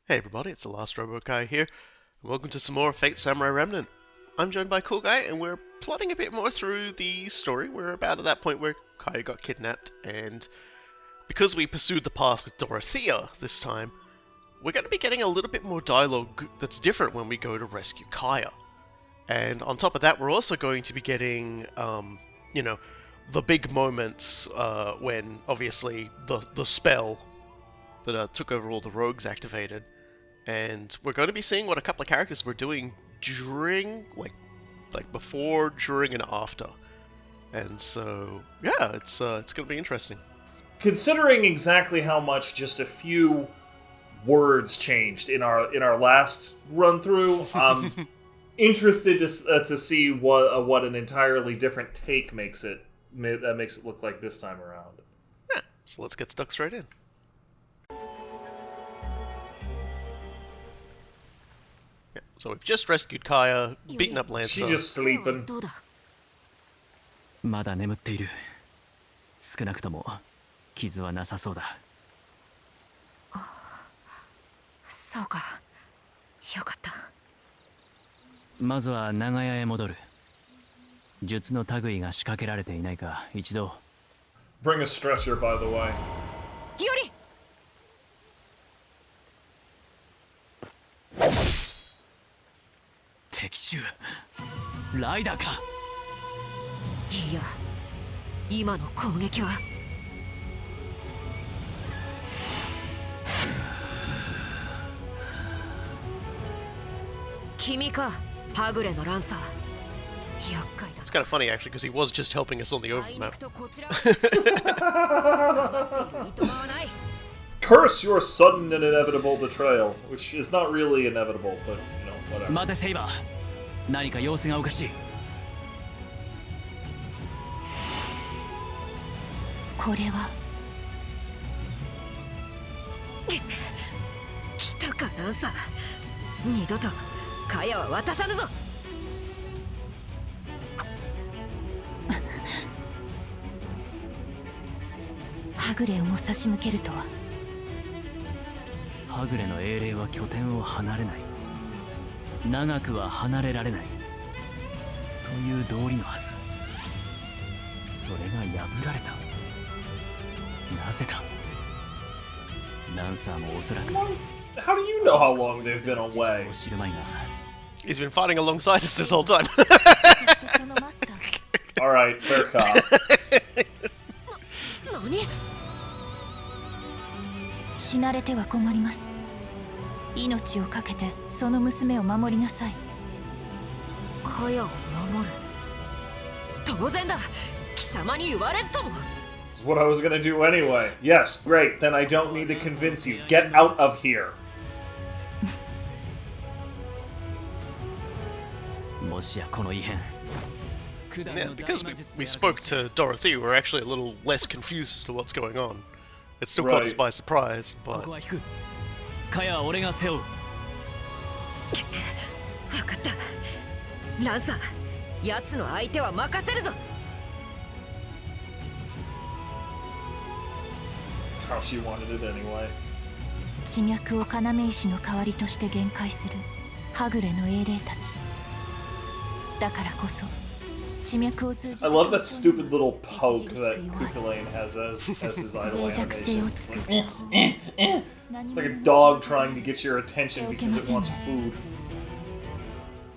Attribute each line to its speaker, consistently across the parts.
Speaker 1: Hey everybody, it's the Last Robot Guy here, and welcome to some more Fate Samurai Remnant. I'm joined by Cool Guy, and we're plotting a bit more through the story. We're about at that point where Kai got kidnapped, and because we pursued the path with Dorothea this time, we're going to be getting a little bit more dialogue that's different when we go to rescue Kaya. And on top of that, we're also going to be getting, the big moments when, obviously, the spell that took over all the rogues activated. And we're going to be seeing what a couple of characters were doing during, like before, during, and after. And so, yeah, it's going to be interesting.
Speaker 2: Considering exactly how much just a few words changed in our last run through, I'm interested to see what an entirely different take makes it look like this time around.
Speaker 1: Yeah, so let's get stuck straight in. So we've just rescued Kaya, beaten up Lancer.
Speaker 2: She's just sleeping.
Speaker 3: まだ眠っている。少なくとも傷はなさそうだ。
Speaker 4: そうか。よかった。
Speaker 3: まずは長屋へ戻る。術の類が仕掛けられていないか一度。
Speaker 2: Bring a stretcher, by the way.
Speaker 4: より。
Speaker 3: 敵襲ライダーか。
Speaker 4: いや、今の攻撃は君か、はぐれのランサー。厄介だ。
Speaker 1: It's kind of funny actually because he was just helping us on the overmap.
Speaker 2: Curse your sudden and inevitable betrayal, which is not really inevitable, but whatever.
Speaker 3: 待てセイバー、何か様子がおかしい。
Speaker 4: これは来たかランサー。二度とカヤは渡さぬぞ。はぐれをも差し向けるとは。
Speaker 3: はぐれの英霊は拠点を離れない。長くは離れられないという道理のはず。それが破られた。なぜだ。ランサーもおそらく。
Speaker 2: How do you know how long they've been away?
Speaker 1: He's been fighting alongside us this whole time.
Speaker 2: Alright, fair cop.
Speaker 4: 何？死なれては困ります。命をかけてその娘を守りなさい。カヤを守る。当然だ。貴様に言われずとも。
Speaker 2: It's what I was gonna do anyway. Yes, great. Then I don't need to convince you. Get out of here.
Speaker 3: もしやこの異変。
Speaker 1: Yeah, because we spoke to Dorothea, we're actually a little less confused as to what's going on. It still caught us by surprise, but...
Speaker 3: カヤは俺が背負う。
Speaker 4: 分かった。ランサー、奴の相手は任せるぞ。
Speaker 2: How she wanted it anyway.
Speaker 4: 地脈を要石の代わりとして限界するはぐれの英霊たち。だからこそ。
Speaker 2: I love that stupid little poke that Kukulane has as his idol animation. It's like a dog trying to get your attention because it wants food.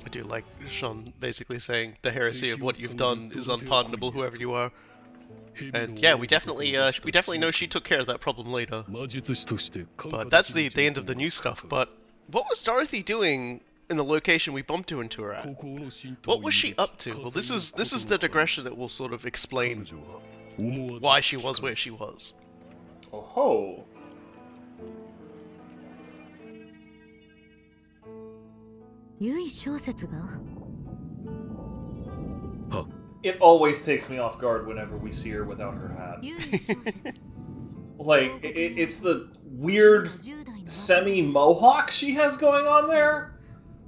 Speaker 1: I do like Sean basically saying the heresy of what you've done is unpardonable, whoever you are. And yeah, we definitely know she took care of that problem later. But that's the end of the new stuff. But what was Dorothy doing in the location we bumped into her at? What was she up to? Well, this is the digression that will sort of explain why she was where she was.
Speaker 2: Oh ho! It always takes me off guard whenever we see her without her hat. Like, it's the weird semi-mohawk she has going on there.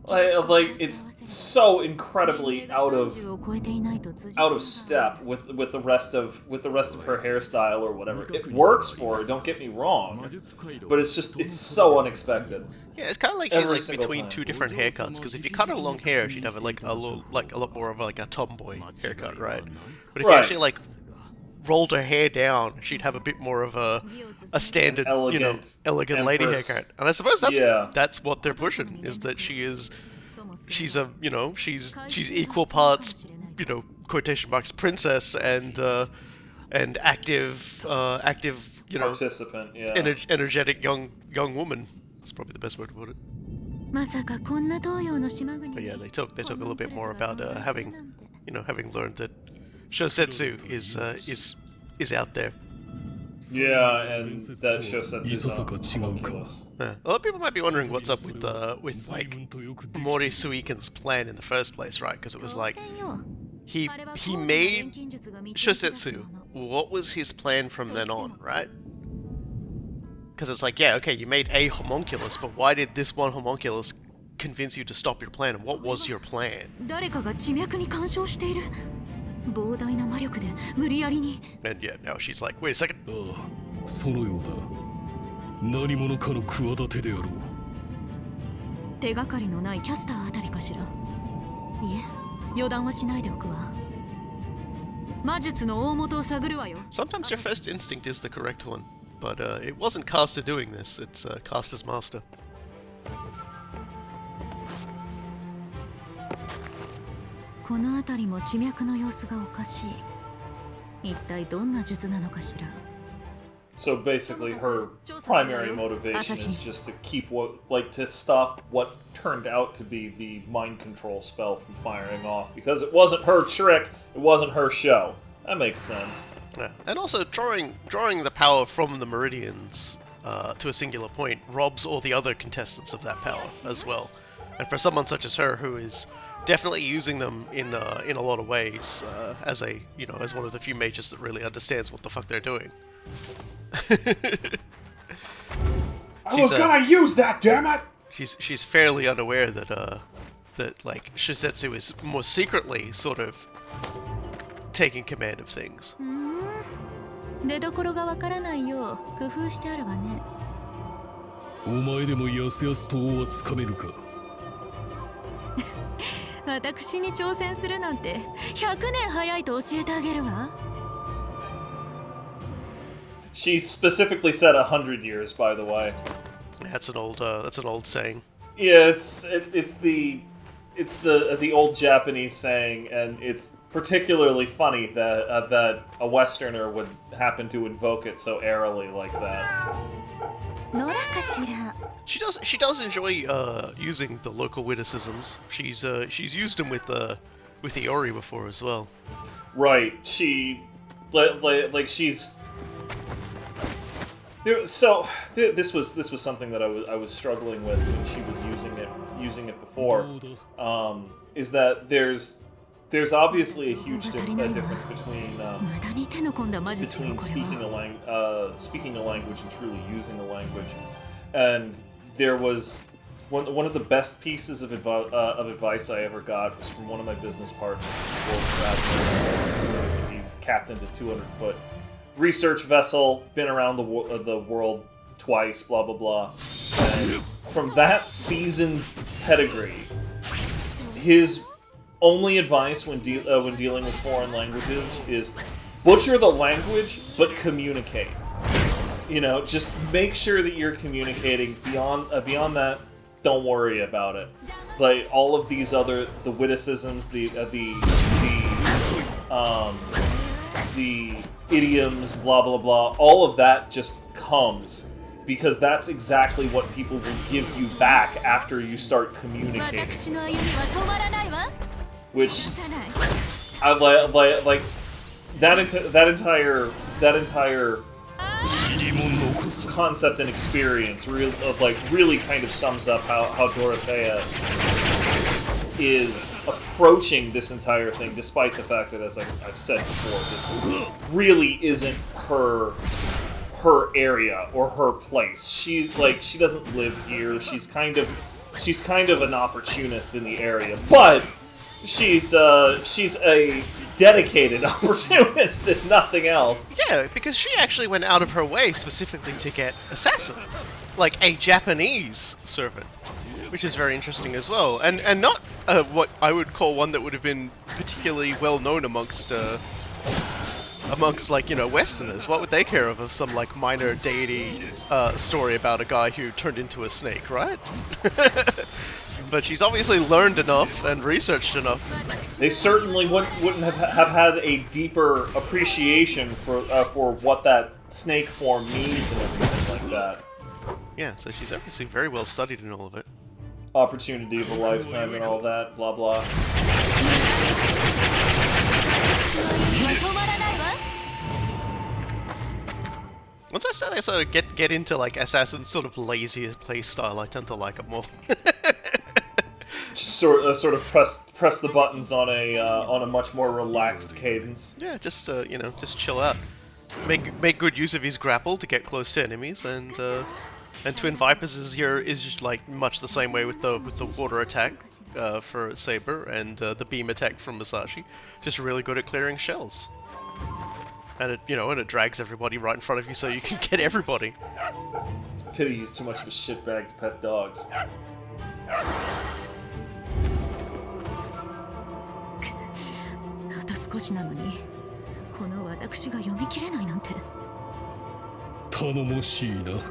Speaker 2: Like it's so incredibly out of step with the rest of her hairstyle or whatever. It works for her, don't get me wrong, but it's so unexpected.
Speaker 1: Yeah, it's kind of like she's
Speaker 2: Every
Speaker 1: like
Speaker 2: single
Speaker 1: between
Speaker 2: time.
Speaker 1: two different haircuts. Because if you cut her long hair, she'd have a lot more of a tomboy haircut, right? But if you
Speaker 2: Right.
Speaker 1: actually like rolled her hair down, she'd have a bit more of a standard,
Speaker 2: Elegant
Speaker 1: elegant lady
Speaker 2: empress.
Speaker 1: haircut. And I suppose
Speaker 2: Yeah.
Speaker 1: that's what they're pushing, is that she's equal parts, quotation marks, princess and active,
Speaker 2: Participant, yeah.
Speaker 1: energetic young woman. That's probably the best way to put it. But yeah, they talk a little bit more about having learned that Shosetsu is out there.
Speaker 2: Yeah, and that Shosetsu's homunculus.
Speaker 1: A lot of people might be wondering what's up with like Mori Suiken's plan in the first place, right? Because it was like he made Shosetsu. What was his plan from then on, right? Because it's like, yeah, okay, you made a homunculus, but why did this one homunculus convince you to stop your plan? And what was your plan? And yeah, now she's like, wait a second.
Speaker 5: そのようだ。何者かの企てであろう。
Speaker 4: 手がかりのないキャスターあたりかしら。いえ、予断はしないでおくわ。魔術の大元を探るわよ。
Speaker 1: Sometimes your first instinct is the correct one, but it wasn't Caster doing this, it's Caster's master.
Speaker 4: このあたりも地脈の様子がおかしい。一体どんな術なのかしら。
Speaker 2: So basically, her primary motivation is just to to stop what turned out to be the mind control spell from firing off, because it wasn't her trick, it wasn't her show. That makes sense.
Speaker 1: Yeah. And also, drawing the power from the meridians to a singular point robs all the other contestants of that power as well. And for someone such as her, who is definitely using them in a lot of ways, as one of the few mages that really understands what the fuck they're doing.
Speaker 2: I was gonna use that, damn it!
Speaker 1: She's fairly unaware that like Shizetsu is more secretly sort of taking command of things.
Speaker 4: 出所がわからないよう工夫してあるわね。
Speaker 5: お前でもやすやすと王はつかめるか。
Speaker 4: 私に挑戦するなんて100年早いと教えてあげるわ。
Speaker 2: She specifically said 100 years, by the way.
Speaker 1: That's an old saying.
Speaker 2: Yeah, it's the old Japanese saying, and it's particularly funny that that a Westerner would happen to invoke it so airily like that.
Speaker 4: 野良かしら。
Speaker 1: She does enjoy using the local witticisms. She's used them with Iori before as well.
Speaker 2: Right. She like she's. So this was something that I was struggling with when she was using it before. Is that there's obviously a huge difference between speaking a language and truly using a language. And there was one of the best pieces of advice I ever got was from one of my business partners. He captained a 200-foot research vessel, been around the world twice, blah blah blah. And from that seasoned pedigree, his only advice when dealing with foreign languages is butcher the language, but communicate. Just make sure that you're communicating. Beyond that, don't worry about it. Like all of these the witticisms, the idioms, blah blah blah, all of that just comes because that's exactly what people will give you back after you start communicating. Which I like that entire concept and experience really kind of sums up how Dorothea is approaching this entire thing, despite the fact that, as I've said before, this really isn't her area or her place. She doesn't live here. She's kind of she's kind of an opportunist in the area, but she's a dedicated opportunist if nothing else.
Speaker 1: Yeah, because she actually went out of her way specifically to get Assassin, like a Japanese servant, which is very interesting as well, and not what I would call one that would have been particularly well known amongst like, you know, Westerners. What would they care of some like minor deity story about a guy who turned into a snake, right? But she's obviously learned enough and researched enough.
Speaker 2: They certainly wouldn't have had a deeper appreciation for what that snake form means and everything like that.
Speaker 1: Yeah, so she's obviously very well studied in all of it.
Speaker 2: Opportunity of a lifetime and all that, blah blah.
Speaker 1: Once I sort of get into like Assassin's sort of lazier playstyle, I tend to like it more.
Speaker 2: Just sort of press the buttons on a much more relaxed cadence.
Speaker 1: Yeah, just you know, just chill out. Make good use of his grapple to get close to enemies, and Twin Vipers is like much the same way with the water attack for Saber and the beam attack from Masashi. Just really good at clearing shells. And it drags everybody right in front of you so you can get everybody.
Speaker 2: It's a pity he's too much of a shitbag to pet dogs.
Speaker 4: あと少しなのに、この私が読み切れないなんて。
Speaker 5: 頼もしいな。
Speaker 4: 多いわよ、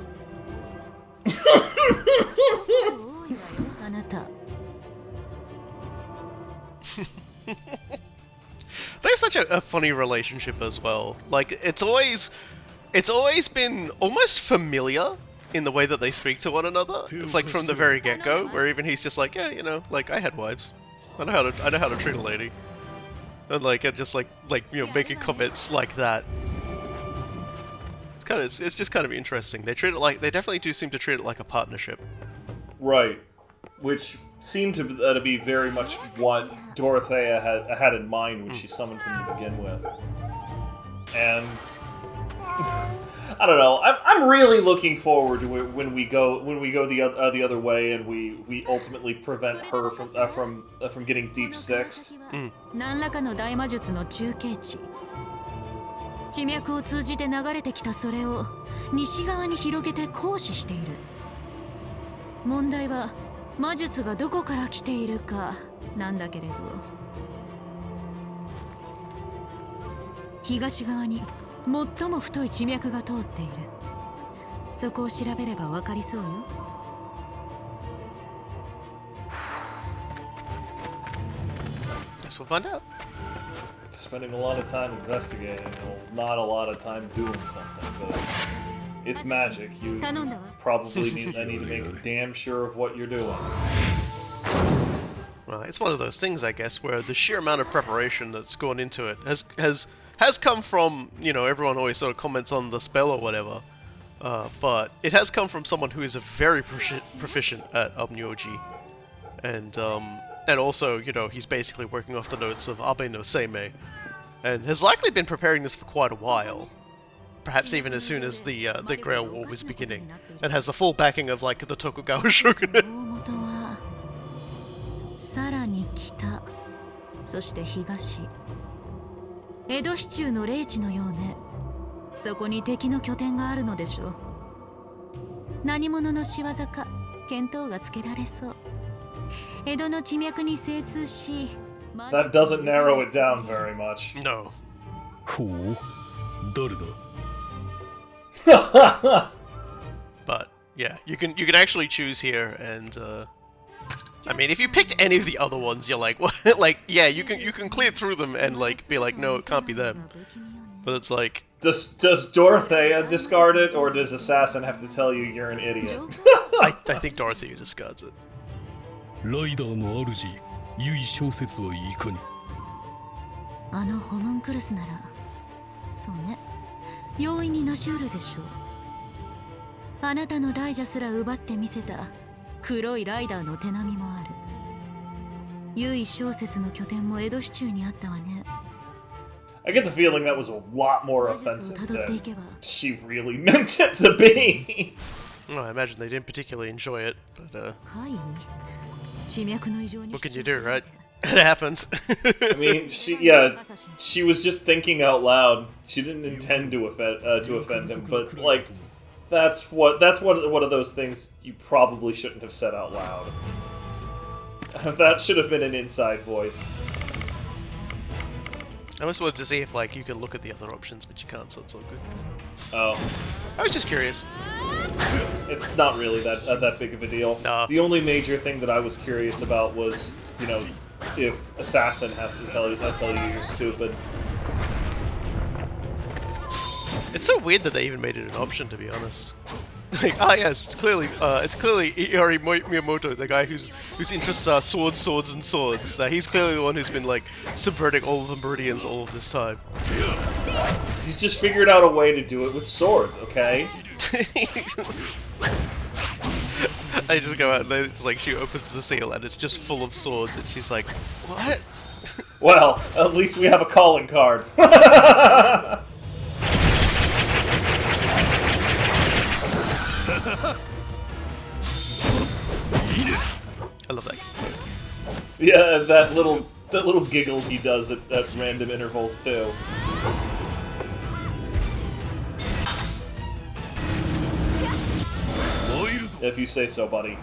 Speaker 4: あなた。
Speaker 1: They're such a funny relationship as well. Like, it's always been almost familiar in the way that they speak to one another. It's like from the very get-go, where even he's just like, yeah, you know, like I had wives. I know how to treat a lady. And like, and just like you know, making comments like that. It's just kind of interesting. They definitely do seem to treat it like a partnership.
Speaker 2: Right, which seemed to be very much what Dorothea had in mind when she summoned him to begin with. And I don't know. I'm really looking forward to when we go the other way and we ultimately prevent her from getting deep sixed.
Speaker 4: 何らかの大魔術の中継地。地脈を通じて流れてきたそれを西側に広げて行使している。問題は魔術がどこから来ているかなんだけれど、東側に最も太い地脈が通っている。そこを調べればわかりそうよ。
Speaker 1: Guess we'll find out.
Speaker 2: Spending a lot of time investigating, not a lot of time doing something, but it's magic. You probably need to make damn sure of what you're doing.
Speaker 1: Well, it's one of those things, I guess, where the sheer amount of preparation that's gone into it has come from, you know, everyone always sort of comments on the spell or whatever, but it has come from someone who is a very proficient at Abnyoji, and also, you know, he's basically working off the notes of Abe no Seimei, and has likely been preparing this for quite a while, perhaps even as soon as the Grail War was beginning, and has the full backing of, like, the Tokugawa shogunate.
Speaker 4: さらに北、そして東、江戸市中の霊地のようね。そこに敵の拠点があるのでしょう。何者の仕業か見当がつけられそう。江戸の地脈に精通し。
Speaker 2: That doesn't narrow it down very much.
Speaker 1: No.
Speaker 5: ほう、誰だ
Speaker 1: But yeah, you can actually choose here, and I mean, if you picked any of the other ones, you're like, what? Like, yeah, you can clear through them and like be like, no, it can't be them. But it's like,
Speaker 2: does Dorothea discard it, or does Assassin have to tell you you're an idiot?
Speaker 1: I think Dorothea discards it.
Speaker 5: ライダーの主、由井小説はいかに。
Speaker 4: あのホムンクルスなら、そうね、容易になしうるでしょう。あなたの大蛇すら奪ってみせた黒いライダーの手並みもある。由井小説の拠点も江戸市中にあったわね。
Speaker 2: I get the feeling that was a lot more offensive than she really meant it to be.
Speaker 1: Oh, I imagine they didn't particularly enjoy it, but what can you do, right? It happened.
Speaker 2: I mean, she was just thinking out loud. She didn't intend to offend him, but like, that's one of those things you probably shouldn't have said out loud. That should have been an inside voice.
Speaker 1: I just wanted to see if like you can look at the other options, but you can't, so it's all good.
Speaker 2: Oh,
Speaker 1: I was just curious.
Speaker 2: it's not really that big of a deal.
Speaker 1: No.
Speaker 2: The only major thing that I was curious about was, you know, if Assassin has to tell you you're stupid.
Speaker 1: It's so weird that they even made it an option, to be honest. Like, yes, it's clearly Iori Miyamoto, the guy whose interests are swords, and swords. He's clearly the one who's been like subverting all of the meridians all of this time.
Speaker 2: He's just figured out a way to do it with swords, okay?
Speaker 1: They just go out and they just like she opens the seal and it's just full of swords and she's like, what?
Speaker 2: Well, at least we have a calling card.
Speaker 1: I love that.
Speaker 2: Yeah, that little giggle he does at random intervals too. If you say so, buddy.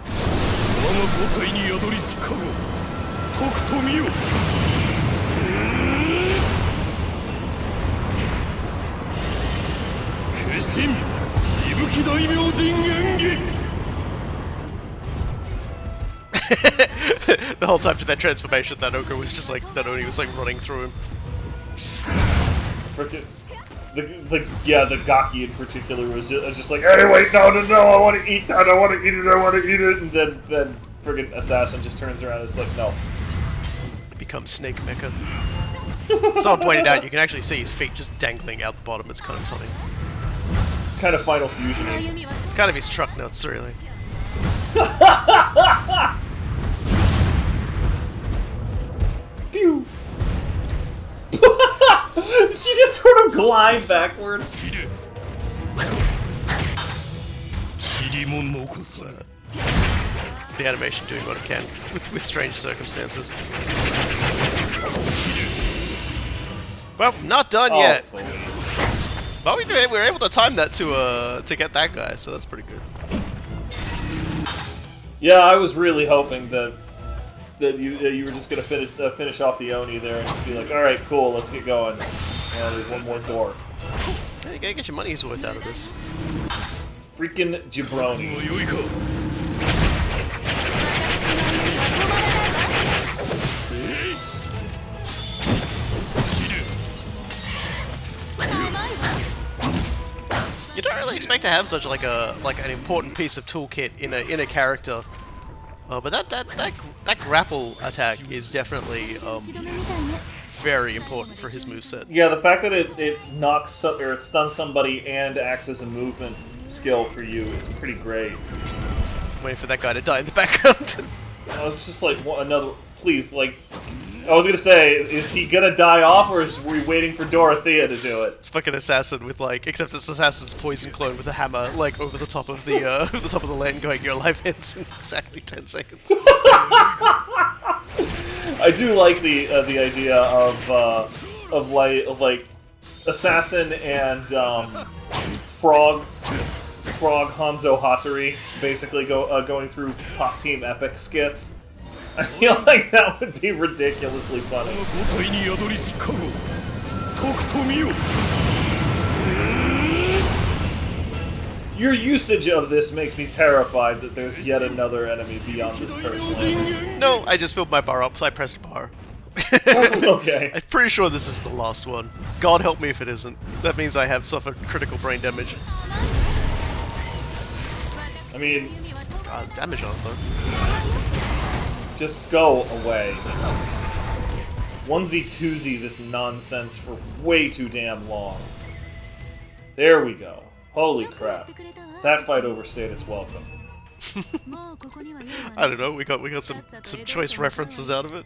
Speaker 1: The whole time to that transformation, that ogre was just like, that Oni was like running through him.
Speaker 2: Frickin' the Gaki in particular was just like, hey, wait, no, I want to eat that, I want to eat it, and then friggin' Assassin just turns around and is like, no.
Speaker 1: It becomes Snake Mecha. Someone pointed out you can actually see his feet just dangling out the bottom, it's kind of funny.
Speaker 2: It's kind of Final Fusion-y.
Speaker 1: It's kind of his truck nuts, really.
Speaker 2: Pew! She just sort of glide backwards.
Speaker 1: The animation doing what it can with strange circumstances. Well, not done yet. But we were able to time that to get that guy, so that's pretty good.
Speaker 2: Yeah, I was really hoping that you were just gonna finish off the Oni there and just be like, all right, cool, let's get going. There's one more door.
Speaker 1: Yeah, you gotta get your money's worth out of this.
Speaker 2: Freaking jabroni.
Speaker 1: You don't really expect to have such like an important piece of toolkit in a character, but that grapple attack is definitely very important for his moveset.
Speaker 2: Yeah, the fact that it knocks or it stuns somebody and acts as a movement skill for you is pretty great.
Speaker 1: Waiting for that guy to die in the background.
Speaker 2: I was just like, another, please, like, I was gonna say, is he gonna die off, or were we waiting for Dorothea to do it?
Speaker 1: It's fucking Assassin with like, except it's Assassin's poison clone with a hammer, like over the top of the over the top of the land, going, your life ends in exactly 10 seconds.
Speaker 2: I do like the idea of like Assassin and Frog Hanzo Hattori basically going through Pop Team Epic skits. I feel like that would be ridiculously funny. Your usage of this makes me terrified that there's yet another enemy beyond this cursed land.
Speaker 1: No, I just filled my bar up, so I pressed bar.
Speaker 2: Okay.
Speaker 1: I'm pretty sure this is the last one. God help me if it isn't. That means I have suffered critical brain damage.
Speaker 2: I mean,
Speaker 1: God, damage on it though.
Speaker 2: Just go away. Onesie-twosie this nonsense for way too damn long. There we go. Holy crap. That fight overstayed its welcome.
Speaker 1: I don't know, we got some choice references out of it.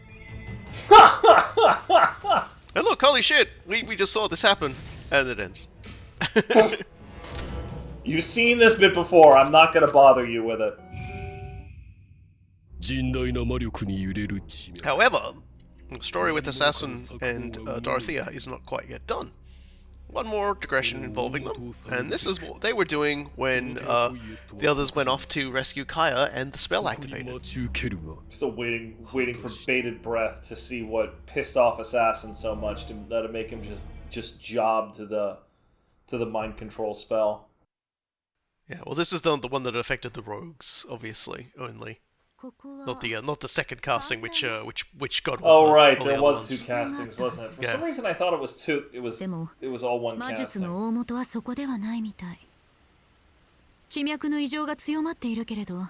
Speaker 1: Hey look, holy shit! We just saw this happen. And it ends.
Speaker 2: You've seen this bit before. I'm not gonna bother you with it.
Speaker 5: 甚大な魔力に揺れる地面
Speaker 1: However, the story with Assassin and Dorothea is not quite yet done. One more digression involving them, and this is what they were doing when the others went off to rescue Kaya and the spell activated.
Speaker 5: 待ち受けるが
Speaker 2: Still waiting for bated breath to see what pissed off Assassin so much to make him just job to the mind control spell.
Speaker 1: Yeah, well, this is the one that affected the rogues, obviously, only. Not the second casting, which got.
Speaker 2: Oh right,
Speaker 1: all the
Speaker 2: there
Speaker 1: other
Speaker 2: was
Speaker 1: ones.
Speaker 2: 2 castings, wasn't it? For
Speaker 1: Yeah.
Speaker 2: some reason, I thought it was 2. It was all one
Speaker 4: 魔術
Speaker 2: casting.
Speaker 4: の大元はそこではないみたい。地脈の異常が強まっているけれど、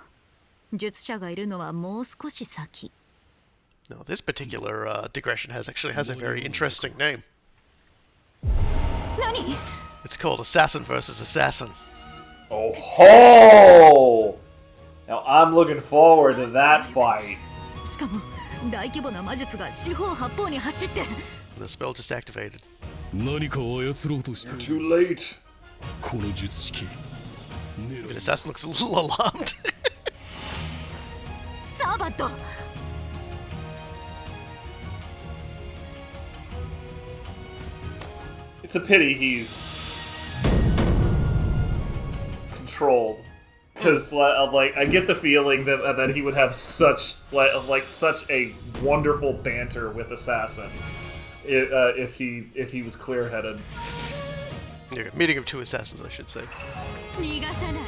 Speaker 4: 術者がいるのはもう少し先。
Speaker 1: Now, this particular digression has a very interesting name.
Speaker 4: 何？
Speaker 1: It's called Assassin versus Assassin.
Speaker 2: Oh ho! Now I'm looking forward to that fight.
Speaker 4: しかも大規模な魔術が四方八方に走って。
Speaker 1: And the spell just activated.
Speaker 5: 何かを操ろうとしてる
Speaker 2: Too late.
Speaker 5: この術式
Speaker 1: Even Assassin looks a little alarmed.
Speaker 4: サーバット。
Speaker 2: It's a pity he's controlled, because like I get the feeling that he would have such a wonderful banter with Assassin if he was clear-headed.
Speaker 1: Yeah, meeting of 2 assassins, I should say.
Speaker 4: 逃がさない。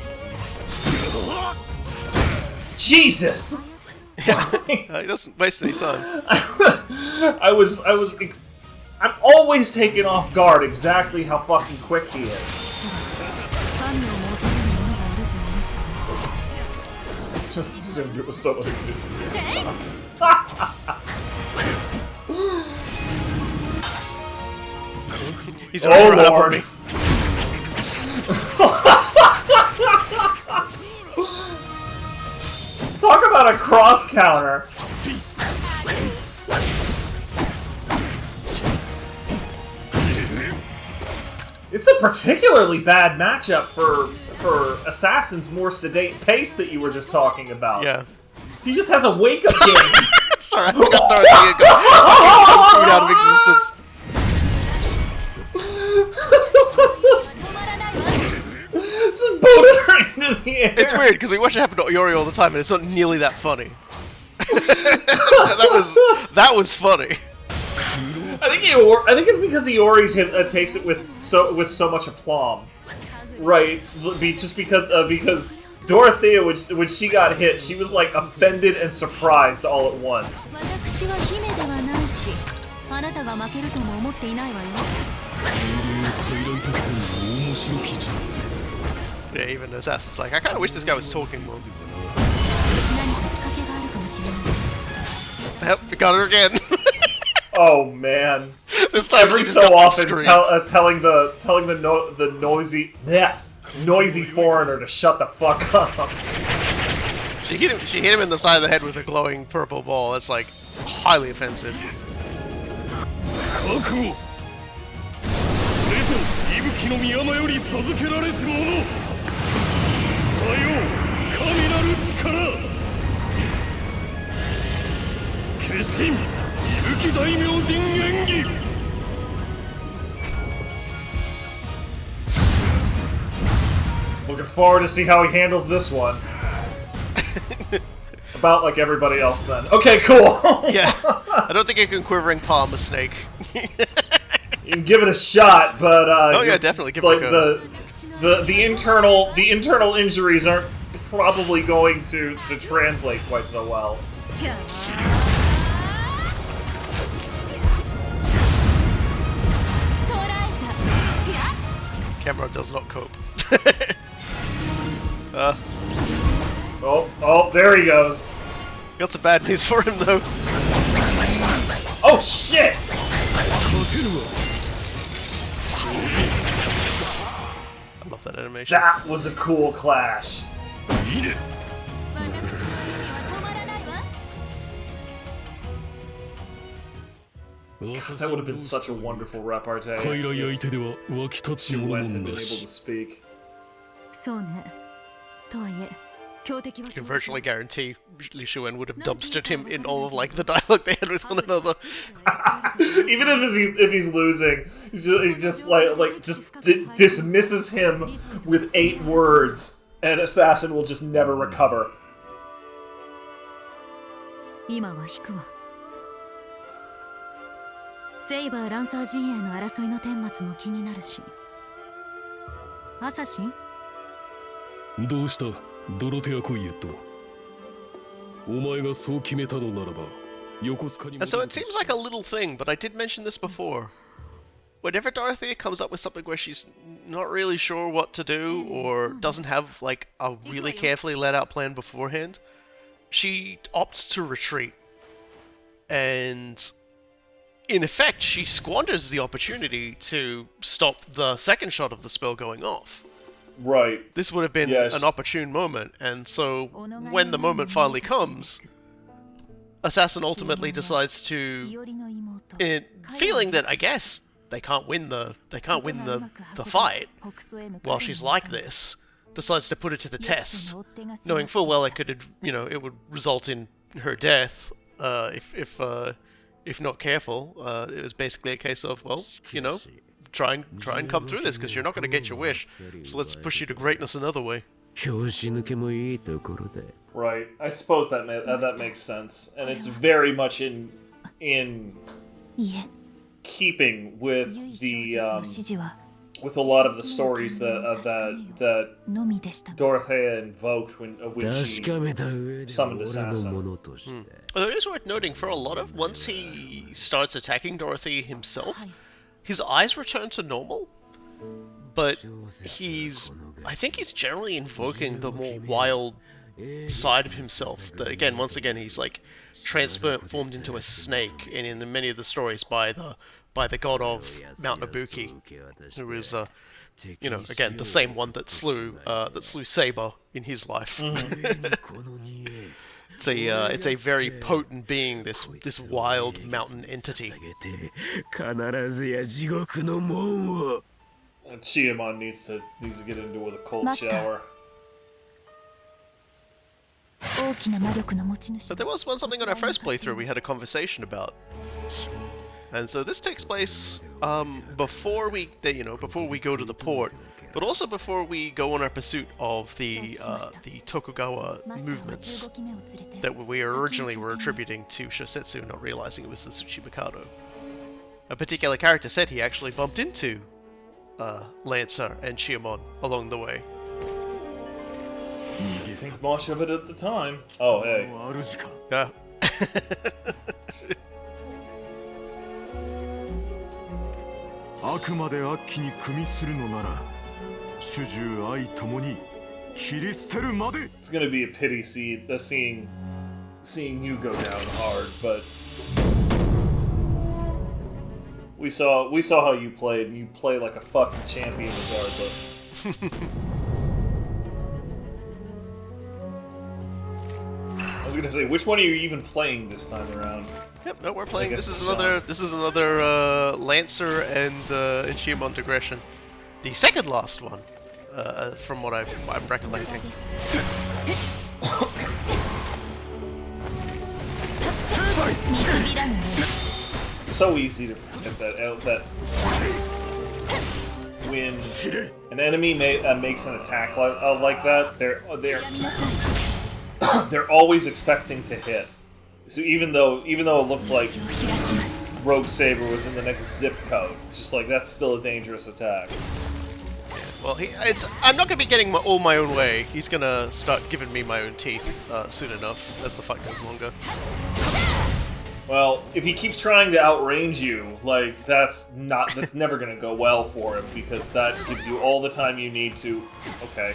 Speaker 2: Jesus!
Speaker 1: He doesn't waste any time.
Speaker 2: I'm always taken off guard exactly how fucking quick he is.
Speaker 4: 神を妄想に物がいると思った。
Speaker 2: Just assumed it was some other dude.
Speaker 1: He's already run up on
Speaker 2: Lord.
Speaker 1: me.
Speaker 2: Talk about a cross counter. It's a particularly bad matchup for Assassin's more sedate pace that you were just talking about.
Speaker 1: Yeah.
Speaker 2: So he just has a wake-up game.
Speaker 1: Sorry, I forgot Dorothea got food out of existence.
Speaker 2: Just booted her into the air.
Speaker 1: It's weird because we watch it happen to Iori all the time, and it's not nearly that funny. that was funny.
Speaker 2: I think it's because Iori takes it with so much aplomb, right? Just because Dorothea, when she got hit, she was like offended and surprised all at once.
Speaker 4: 私は姫ではないし、あなたが負けるとも思っていないわよ。
Speaker 5: ハイライト戦の面白き術
Speaker 1: Yeah, even Assassin's like, I kind of wish this guy was talking more.
Speaker 4: 何か仕掛けがあるかもしれない。
Speaker 1: Yep, we got her again.
Speaker 2: Oh man!
Speaker 1: This time
Speaker 2: Every
Speaker 1: she just
Speaker 2: so
Speaker 1: got
Speaker 2: often,
Speaker 1: screamed.
Speaker 2: telling the noisy foreigner to shut the fuck up.
Speaker 1: She hit him in the side of the head with a glowing purple ball. That's like highly offensive.
Speaker 5: 覚悟俺と息吹の宮間より授けられし者さよ神なる力化身息吹大明神演技
Speaker 2: Looking forward to see how he handles this one. About like everybody else then. Okay, cool.
Speaker 1: Yeah, I don't think you can quivering palm a snake.
Speaker 2: You can give it a shot, but
Speaker 1: Oh yeah, definitely give
Speaker 2: like
Speaker 1: it a go.
Speaker 2: the internal injuries aren't probably going to translate quite so well.
Speaker 4: いや
Speaker 1: Camera does not cope.
Speaker 2: Oh, there he goes.
Speaker 1: Got some bad news for him though.
Speaker 2: Oh shit!
Speaker 1: I love that animation.
Speaker 2: That was a cool clash.
Speaker 5: いいね
Speaker 4: 私の勢いは止まらないわ。
Speaker 2: That would have been such a wonderful repartee
Speaker 5: 傀儡相手では湧き立つ
Speaker 2: if
Speaker 5: も
Speaker 2: Chiemon
Speaker 5: の
Speaker 2: had
Speaker 5: も
Speaker 2: been
Speaker 5: な
Speaker 2: able
Speaker 5: し
Speaker 2: to speak.
Speaker 4: そうね。とはいえ、強敵は
Speaker 1: You can virtually guarantee Li Shuen would have dumpstered him in all of like the dialogue they had with one another.
Speaker 2: Even if he's losing, he's just dismisses him with 8 words, and Assassin will just never recover.
Speaker 4: 今は引くわ。セイバー・ランサー陣営の争いの顛末も気になるし。アサシン？
Speaker 5: どうした、ドロテア・コイエット。お前がそう決めたのならば、横須賀に。
Speaker 1: And so it seems like a little thing, but I did mention this before. Whenever Dorothea comes up with something where she's not really sure what to do, or doesn't have like a really carefully laid out plan beforehand, she opts to retreat. And in effect, she squanders the opportunity to stop the second shot of the spell going off.
Speaker 2: Right.
Speaker 1: This would have been an opportune moment, and so when the moment finally comes, Assassin ultimately decides to, feeling that I guess they can't win the fight while she's like this, decides to put it to the test, knowing full well it could, it would result in her death if not careful. It was basically a case of, well, try and come through this, because you're not going to get your wish, so let's push you to greatness another way.
Speaker 2: Right. I suppose that makes sense, and it's very much in keeping with the with a lot of the stories that Dorothea invoked when she summoned Assassin.
Speaker 1: Although it is worth noting, for a lot of, once he starts attacking Dorothea himself, his eyes return to normal, but I think he's generally invoking the more wild side of himself. That again, once again, he's like transformed into a snake, and in many of the stories by the god of Mount Ibuki, who is again the same one that slew Saber in his life. It's a very potent being, this wild mountain entity.
Speaker 2: And Chiemon needs to get into with a cold shower.
Speaker 1: But there was something on our first playthrough we had a conversation about. And so this takes place before we go to the port, but also before we go on our pursuit of the Tokugawa movements that we originally were attributing to Shosetsu, not realizing it was the Tsuchimikado. A particular character said he actually bumped into Lancer and Chiemon along the way.
Speaker 2: Didn't think much of it at the time. Oh, hey.
Speaker 1: Yeah.
Speaker 5: あくまで悪鬼に組みするのなら、主従愛ともに切り捨てるまで。
Speaker 2: It's gonna be a pity seeing you go down hard, but we saw how you played, and you play like a fucking champion regardless. I was gonna say, which one are you even playing this time around?
Speaker 1: Yep, no, we're playing. This is another Lancer and Chiemon digression. The second last one, from what I'm recollecting.
Speaker 2: So easy to forget that when an enemy makes an attack like that, they're always expecting to hit. So even though it looked like Rogue Saber was in the next zip code, it's just like that's still a dangerous attack.
Speaker 1: Well, I'm not gonna be getting all my own way. He's gonna start giving me my own teeth soon enough as the fight goes longer.
Speaker 2: Well, if he keeps trying to outrange you, like that's never gonna go well for him, because that gives you all the time you need to. Okay.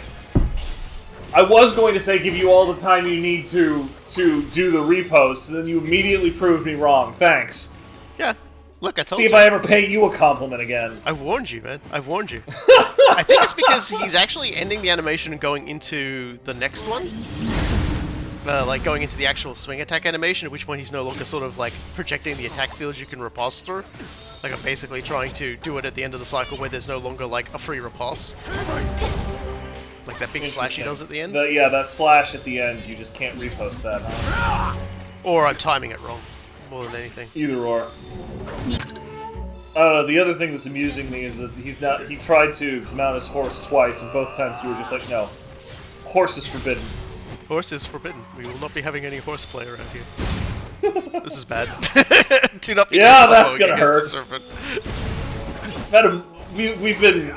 Speaker 2: I was going to say give you all the time you need to do the repost, and then you immediately proved me wrong. Thanks.
Speaker 1: Yeah. Look, I told
Speaker 2: See
Speaker 1: you.
Speaker 2: if I ever pay you a compliment again.
Speaker 1: I warned you, man. I warned you. I think it's because he's actually ending the animation and going into the next one. Like going into the actual swing attack animation, at which point he's no longer sort of like projecting the attack fields you can riposte through. Like I'm basically trying to do it at the end of the cycle where there's no longer like a free riposte. Like that big slash he does at the end?
Speaker 2: Yeah, that slash at the end, you just can't repost that, huh?
Speaker 1: Or I'm timing it wrong, more than anything.
Speaker 2: Either or. The other thing that's amusing me is that he tried to mount his horse twice, and both times you were just like, no. Horse is forbidden.
Speaker 1: Horse is forbidden. We will not be having any horseplay around here. This is bad. Do not be
Speaker 2: that's gonna hurt.
Speaker 1: Madam,
Speaker 2: we've been...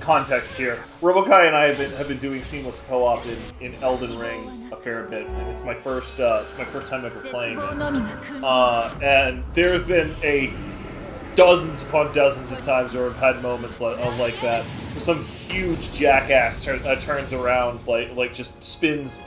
Speaker 2: Context here. Robokai and I have been doing seamless co-op in Elden Ring a fair bit, and it's my first time ever playing it. And there have been dozens upon dozens of times where I've had moments like that, where some huge jackass turns around, like just spins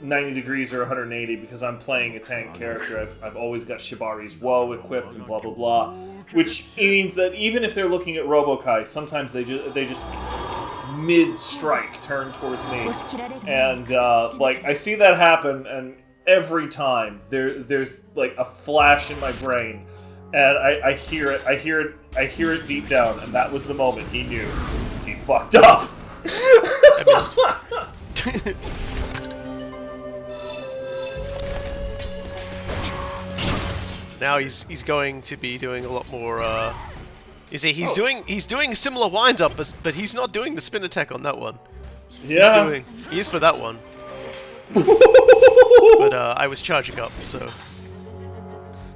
Speaker 2: 90 degrees or 180 because I'm playing a tank character. I've always got Shibari's woe equipped and blah blah blah, which means that even if they're looking at Robokai, sometimes they just mid-strike turn towards me, and like I see that happen, and every time there's like a flash in my brain, and I hear it deep down, and that was the moment he knew he fucked up.
Speaker 1: I missed. Now he's going to be doing a lot more. You see, he's doing similar wind up, but he's not doing the spin attack on that one.
Speaker 2: Yeah,
Speaker 1: he is for that one. But I was charging up, so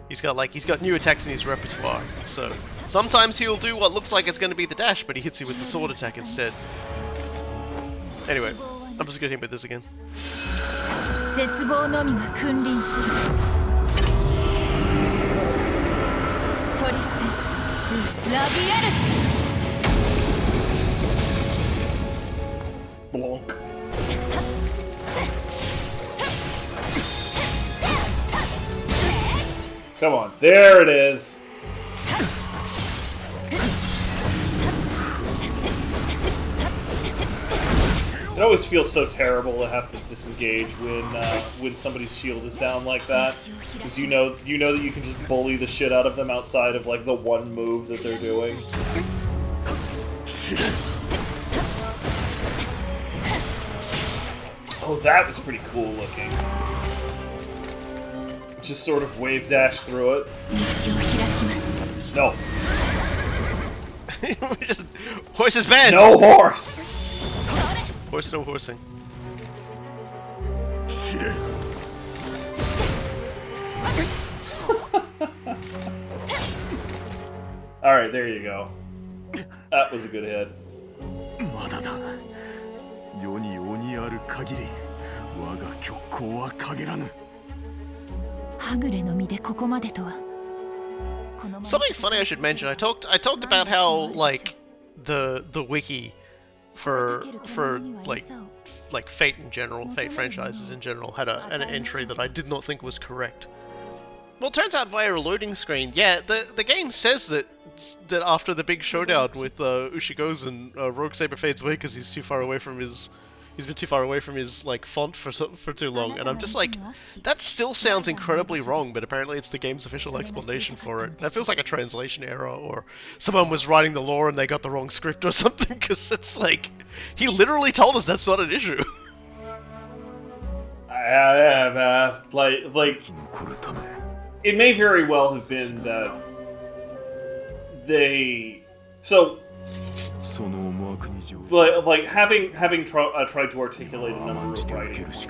Speaker 1: he's got new attacks in his repertoire. So sometimes he'll do what looks like it's going to be the dash, but he hits you with the sword attack instead. Anyway, I'm just gonna hit with this again.
Speaker 2: Blonk. Come on, there it is. It always feels so terrible to have to disengage when somebody's shield is down like that, because you know that you can just bully the shit out of them outside of like the one move that they're doing. Oh, that was pretty cool looking. Just sort of wave dash through it. No.
Speaker 1: Just horse is banned.
Speaker 2: No horse.
Speaker 1: Horse, no horsing.
Speaker 2: Alright, there you go. That was a good hit.
Speaker 1: Something funny I should mention. I talked about how like the wiki for like Fate in general, Fate franchises in general, had an entry that I did not think was correct. Well, it turns out via a loading screen, yeah, the game says that after the big showdown with Ushigozen, Rogue Saber fades away because he's been too far away from his like font for too long, and I'm just like, that still sounds incredibly wrong, but apparently it's the game's official explanation for it. That feels like a translation error, or someone was writing the lore and they got the wrong script or something, because it's like, he literally told us that's not an issue.
Speaker 2: Like, it may very well have been that they... So... Like having tried to articulate a number of writing points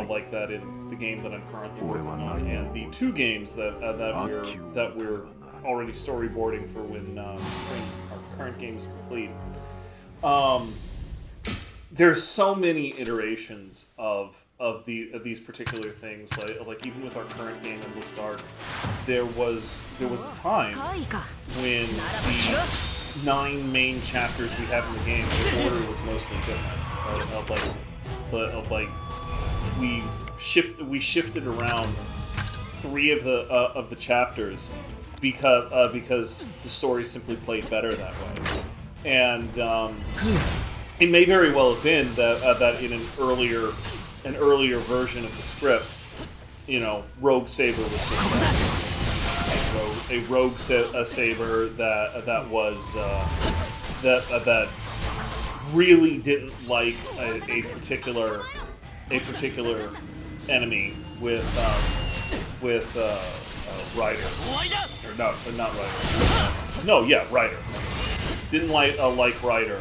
Speaker 2: like that in the game that I'm currently working on, and the two games that we're already storyboarding for when our current game is complete. There's so many iterations of these particular things. Like even with our current game in the start, there was a time when the 9 main chapters we have in the game, the order was mostly different. Like we shifted around 3 of the chapters because the story simply played better that way, and it may very well have been that in an earlier version of the script, you know, Rogue Saber was just a rogue saber that really didn't like a particular enemy with Ryder. Or no, not Ryder. No, yeah, Ryder. Didn't like Ryder.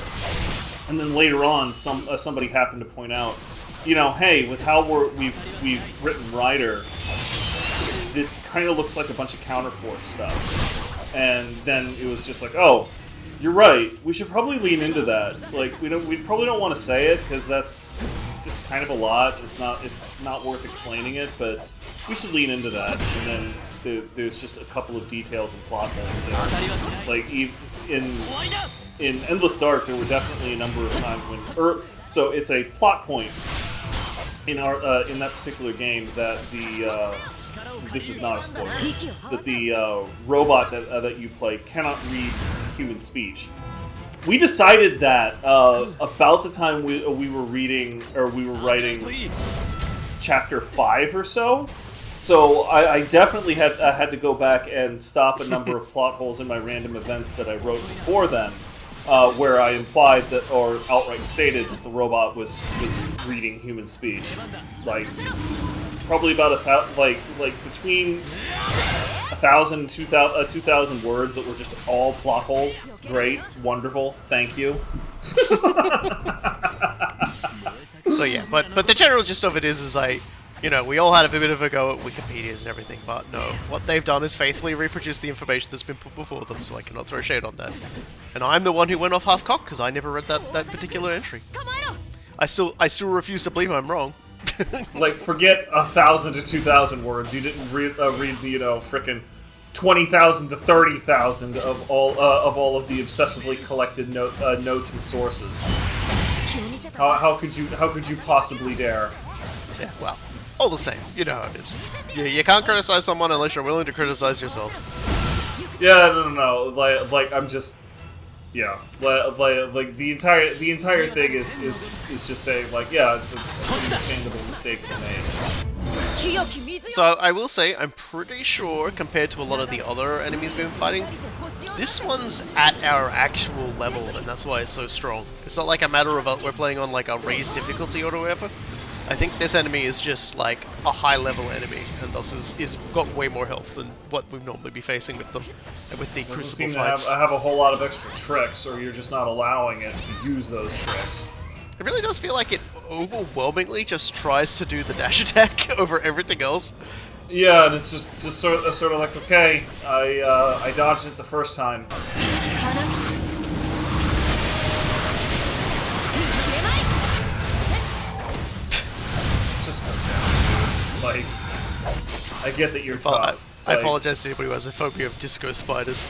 Speaker 2: And then later on, somebody happened to point out, hey, with how we've written Ryder, this kind of looks like a bunch of counterforce stuff. And then it was just like, oh, you're right. We should probably lean into that. Like, we probably don't want to say it because it's just kind of a lot. It's not worth explaining it, but we should lean into that. And then there's just a couple of details and plot holes there. Like in Endless Dark, there were definitely a number of times when, so it's a plot point in that particular game that this is not a spoiler, that the robot that you play cannot read human speech. We decided that about the time we were writing chapter 5 or so. So I definitely had to go back and stop a number of plot holes in my random events that I wrote before then, where I implied that, or outright stated, that the robot was reading human speech. Like, probably about between 1,000 and 2,000 words that were just all plot holes. Great, wonderful, thank you.
Speaker 1: So yeah, but the general gist of it is like, we all had a bit of a go at Wikipedias and everything, but no, what they've done is faithfully reproduce the information that's been put before them, so I cannot throw shade on that. And I'm the one who went off half-cocked because I never read that particular entry. I still refuse to believe I'm wrong.
Speaker 2: Like, forget 1,000 to 2,000 words. You didn't read the frickin' 20,000 to 30,000 of all of the obsessively collected notes and sources. How could you possibly dare?
Speaker 1: Yeah, well, all the same, you know how it is. You can't criticize someone unless you're willing to criticize yourself.
Speaker 2: Yeah, no. Like I'm just, yeah. Like the entire thing is just saying, like, yeah, it's an understandable mistake they made.
Speaker 1: So I will say, I'm pretty sure, compared to a lot of the other enemies we've been fighting, this one's at our actual level, and that's why it's so strong. It's not like a matter of we're playing on like a raised difficulty or whatever. I think this enemy is just like a high-level enemy, and thus is got way more health than what we'd normally be facing with them, and with the
Speaker 2: Doesn't
Speaker 1: Crucible
Speaker 2: seem
Speaker 1: fights.
Speaker 2: to have a whole lot of extra tricks, or you're just not allowing it to use those tricks.
Speaker 1: It really does feel like it overwhelmingly just tries to do the dash attack over everything else.
Speaker 2: Yeah, and it's just sort of like, okay, I dodged it the first time. Just go down. Like, I get that you're
Speaker 1: Well,
Speaker 2: tough.
Speaker 1: I apologize to anybody who has a phobia of disco spiders.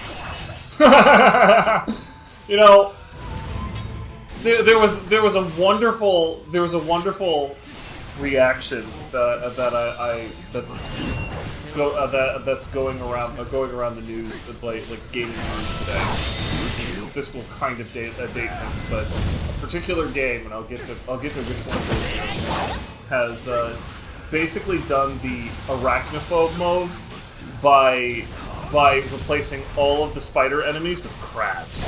Speaker 2: There was a wonderful reaction that's going around the news, like gaming news today. This will kind of date things, but a particular game, and I'll get to which one it is, has basically done the arachnophobe mode by replacing all of the spider enemies with crabs.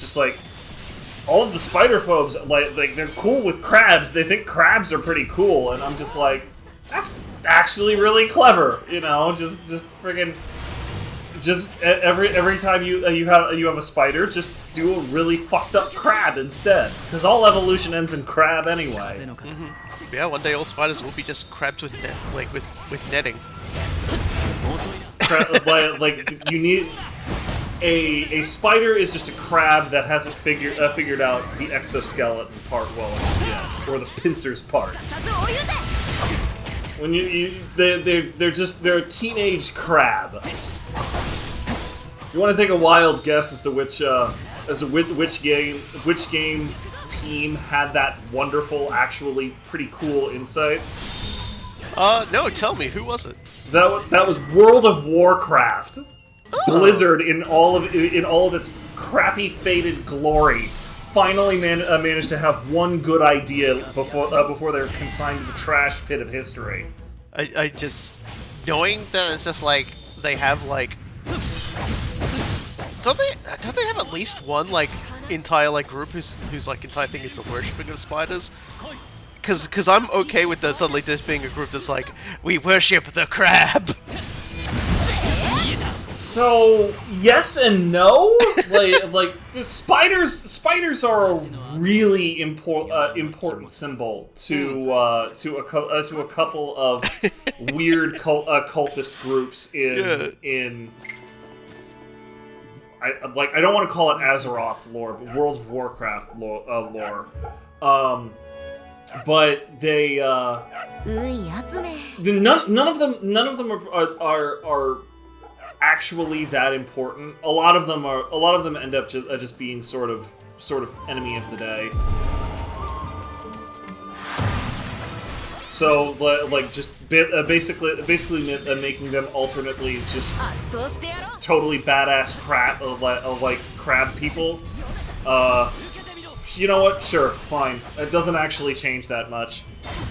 Speaker 2: Just like, all of the spider phobes, like they're cool with crabs. They think crabs are pretty cool, and I'm just like, that's actually really clever. Just friggin', just every time you have a spider, just do a really fucked up crab instead, because all evolution ends in crab anyway.
Speaker 1: Mm-hmm. Yeah, one day all spiders will be just crabs with with netting.
Speaker 2: Like you need. A spider is just a crab that hasn't figured out the exoskeleton part well enough yet, or the pincers part. When they're a teenage crab. You want to take a wild guess as to which game team had that wonderful, actually pretty cool insight?
Speaker 1: No, tell me, who was it?
Speaker 2: That was World of Warcraft. Blizzard, in all of its crappy, faded glory, finally managed to have one good idea before they're consigned to the trash pit of history.
Speaker 1: I just knowing that it's just like they have like don't they have at least one like entire like group whose like entire thing is the worshipping of spiders. Because I'm okay with that suddenly this being a group that's like, we worship the crab.
Speaker 2: So yes and no. like spiders are a really important symbol to a couple of weird cultist groups in. I don't want to call it Azeroth lore, but World of Warcraft lore. But they none of them are actually that important. A lot of them end up just being sort of enemy of the day. So like just basically making them alternately just totally badass crab people. You know what? Sure, fine. It doesn't actually change that much.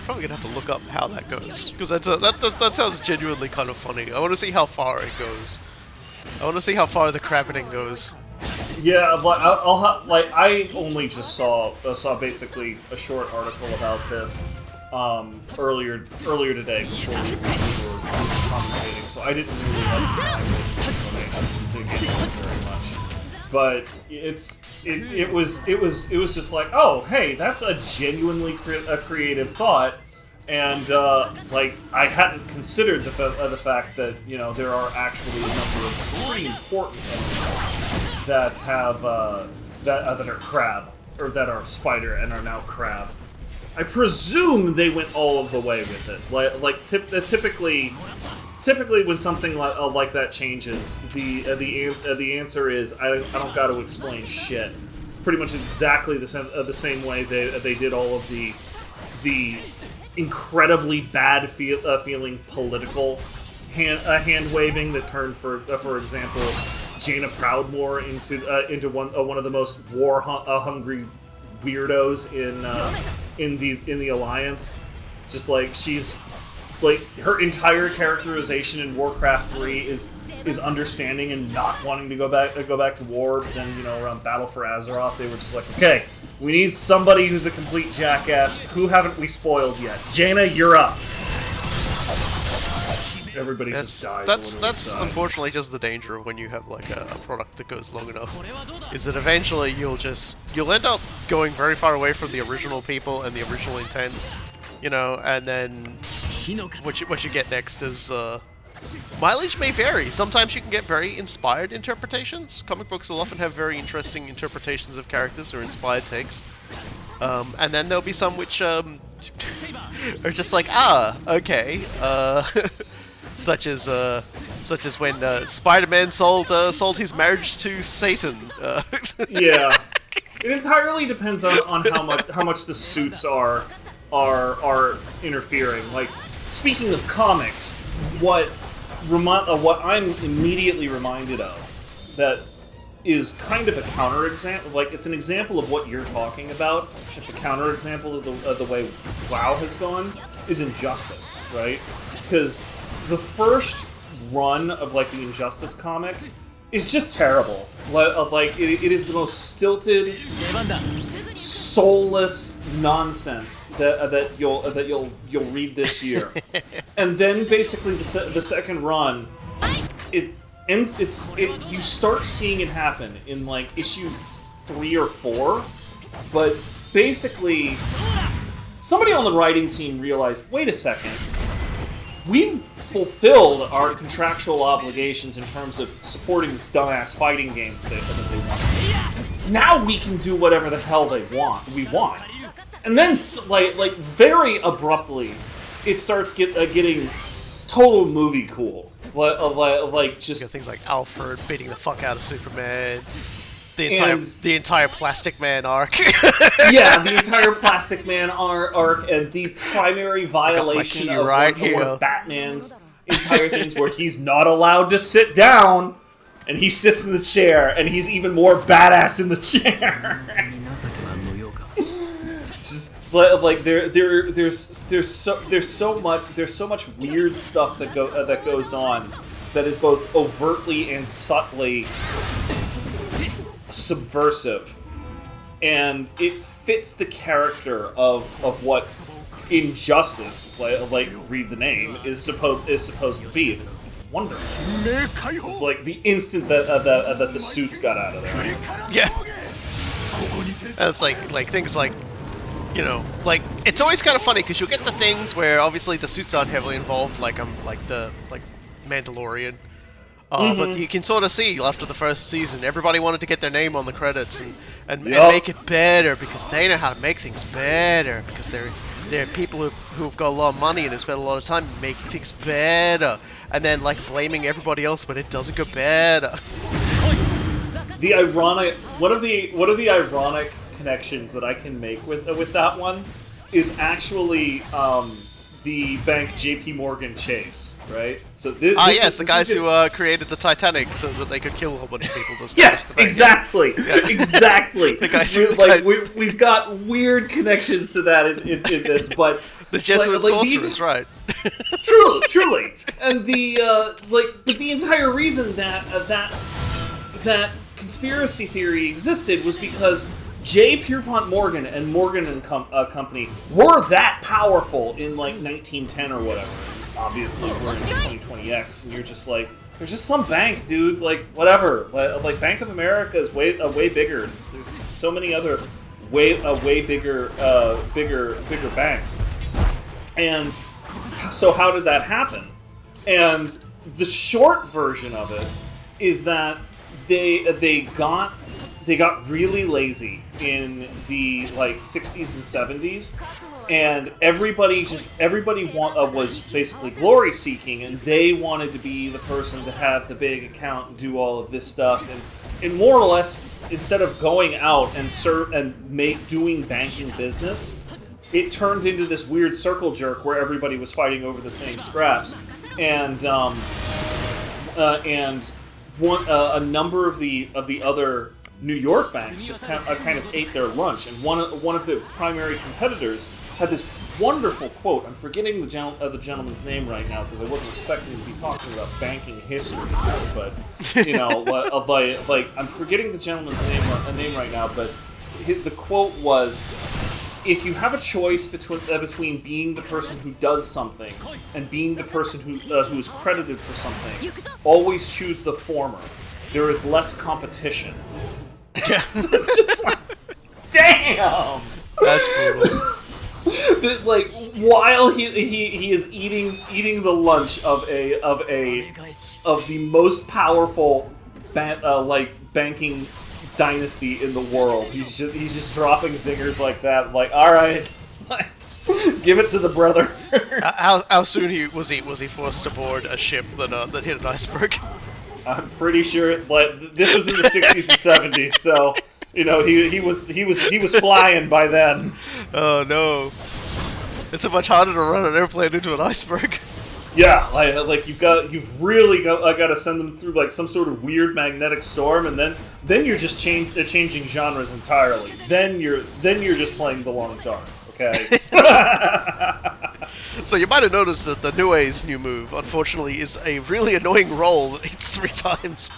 Speaker 1: Probably gonna have to look up how that goes, because that sounds genuinely kind of funny. I want to see how far it goes. I want to see how far the crabbiting goes.
Speaker 2: Yeah, I only just saw basically a short article about this earlier today before we were commentating, so I didn't really have time to dig into it very much. But it was just like, oh hey, that's a genuinely creative thought, and like I hadn't considered the fact that there are actually a number of pretty important enemies that have that are crab or that are spider and are now crab. I presume they went all of the way with it. Typically, when something like that changes, the answer is I don't got to explain shit. Pretty much exactly the same way they did all of the incredibly bad feeling political hand waving that turned for example Jaina Proudmoore into one of the most hungry weirdos in the Alliance. Just like she's. Like, her entire characterization in Warcraft 3 is understanding and not wanting to go back to war, but then, around Battle for Azeroth, they were just like, okay, we need somebody who's a complete jackass. Who haven't we spoiled yet? Jaina, you're up. Everybody just dies.
Speaker 1: That's unfortunately just the danger of when you have, like, a product that goes long enough, is that eventually you'll end up going very far away from the original people and the original intent, and then what you get next is, mileage may vary. Sometimes you can get very inspired interpretations. Comic books will often have very interesting interpretations of characters or inspired takes. And then there'll be some which, are just like, okay, such as when, Spider-Man sold his marriage to Satan.
Speaker 2: Yeah. It entirely depends on how much the suits are interfering. Like, speaking of comics, what I'm immediately reminded of that is kind of a counterexample. Like, it's an example of what you're talking about. It's a counterexample of the way WoW has gone. Is Injustice, right? Because the first run of like the Injustice comic is just terrible. Like it is the most stilted, soulless nonsense that you'll read this year. And then basically the second run, it ends. You start seeing it happen in like issue 3 or 4, but basically somebody on the writing team realized, wait a second, we've fulfilled our contractual obligations in terms of supporting this dumbass fighting game that they want. Now we can do whatever the hell we want. And then, like very abruptly, it starts getting total movie cool. Like just
Speaker 1: you got things like Alfred beating the fuck out of Superman. The entire Plastic Man arc.
Speaker 2: Yeah, the entire Plastic Man arc, and the primary violation of one of Batman's entire things, where he's not allowed to sit down, and he sits in the chair, and he's even more badass in the chair. Just like there's so much weird stuff that goes on that is both overtly and subtly subversive, and it fits the character of what Injustice, like read the name, is supposed to be. It's wonderful. It's like the instant that the suits got out of there.
Speaker 1: Yeah. It's like things like, you know, like it's always kind of funny because you'll get the things where obviously the suits aren't heavily involved, like Mandalorian. But you can sort of see after the first season, everybody wanted to get their name on the credits and make it better because they know how to make things better because they're people who've got a lot of money and have spent a lot of time making things better, and then like blaming everybody else when it doesn't go better.
Speaker 2: The ironic one of the ironic connections that I can make with that one is actually the bank J.P. Morgan Chase, right? So
Speaker 1: the guys who created the Titanic so that they could kill a whole bunch of people.
Speaker 2: Yes, exactly, exactly. We've got weird connections to that in this, but
Speaker 1: the Jesuit sorcerers, right?
Speaker 2: Truly, and the entire reason that conspiracy theory existed was because J. Pierpont Morgan and Morgan and Company were that powerful in like 1910 or whatever. Obviously, we're in 2020X, and you're just like, there's just some bank, dude. Like whatever. Like Bank of America is way bigger. There's so many other way bigger banks. And so how did that happen? And the short version of it is that they got really lazy in the like 60s and 70s, and everybody was basically glory seeking, and they wanted to be the person to have the big account and do all of this stuff, and more or less, instead of going out and doing banking business, it turned into this weird circle jerk where everybody was fighting over the same scraps, and a number of the other New York banks just kind of ate their lunch, and one of the primary competitors had this wonderful quote. I'm forgetting the gentleman's name right now because I wasn't expecting to be talking about banking history, but you know, like I'm forgetting the gentleman's name right now. But the quote was, if you have a choice between being the person who does something and being the person who is credited for something, always choose the former. There is less competition.
Speaker 1: Yeah.
Speaker 2: It's just like, damn.
Speaker 1: That's brutal.
Speaker 2: Like while he is eating the lunch of the most powerful banking dynasty in the world, he's just dropping zingers like that. Like, all right, give it to the brother.
Speaker 1: How soon was he forced aboard a ship that hit an iceberg?
Speaker 2: I'm pretty sure. Like, this was in the 60s and 70s, so you know he was flying by then.
Speaker 1: Oh no! It's so much harder to run an airplane into an iceberg.
Speaker 2: Yeah, like you've really got to send them through like some sort of weird magnetic storm, and then you're just changing genres entirely. Then you're just playing the long dark. Okay.
Speaker 1: So you might have noticed that the Nue's new move, unfortunately, is a really annoying roll that hits 3 times.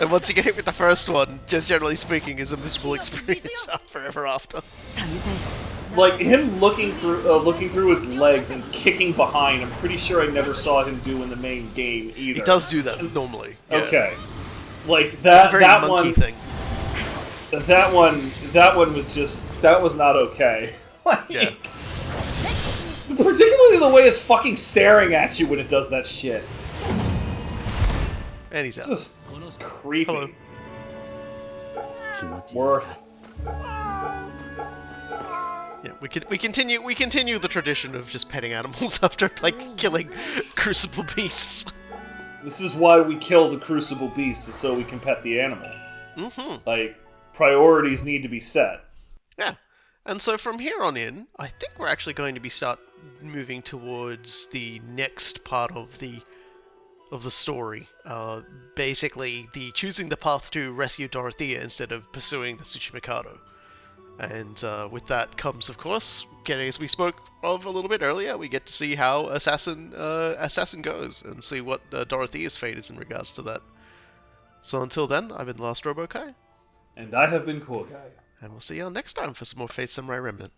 Speaker 1: And once you get hit with the first one, just generally speaking, is a miserable experience forever after.
Speaker 2: Like him looking through his legs and kicking behind, I'm pretty sure I never saw him do in the main game either.
Speaker 1: He does do that normally. Yeah.
Speaker 2: Okay. Like that.
Speaker 1: It's a very
Speaker 2: that
Speaker 1: monkey
Speaker 2: one,
Speaker 1: thing.
Speaker 2: That one was not okay. Like,
Speaker 1: Yeah.
Speaker 2: Particularly the way it's fucking staring at you when it does that shit.
Speaker 1: And he's out.
Speaker 2: Just creepy.
Speaker 1: Hello.
Speaker 2: Worth.
Speaker 1: Yeah, we continue the tradition of just petting animals after like killing crucible beasts.
Speaker 2: This is why we kill the crucible beasts, is so we can pet the animal.
Speaker 1: Mm-hmm.
Speaker 2: Like, priorities need to be set.
Speaker 1: Yeah. And so from here on in, I think we're actually going to be start moving towards the next part of the story. Basically, the choosing the path to rescue Dorothea instead of pursuing the Tsuchimikado. And with that comes, of course, getting, as we spoke of a little bit earlier, we get to see how Assassin goes and see what Dorothea's fate is in regards to that. So until then, I've been the Last Robo Kai.
Speaker 2: And I have been Cool Guy.
Speaker 1: And we'll see y'all next time for some more Fate Samurai Remnant.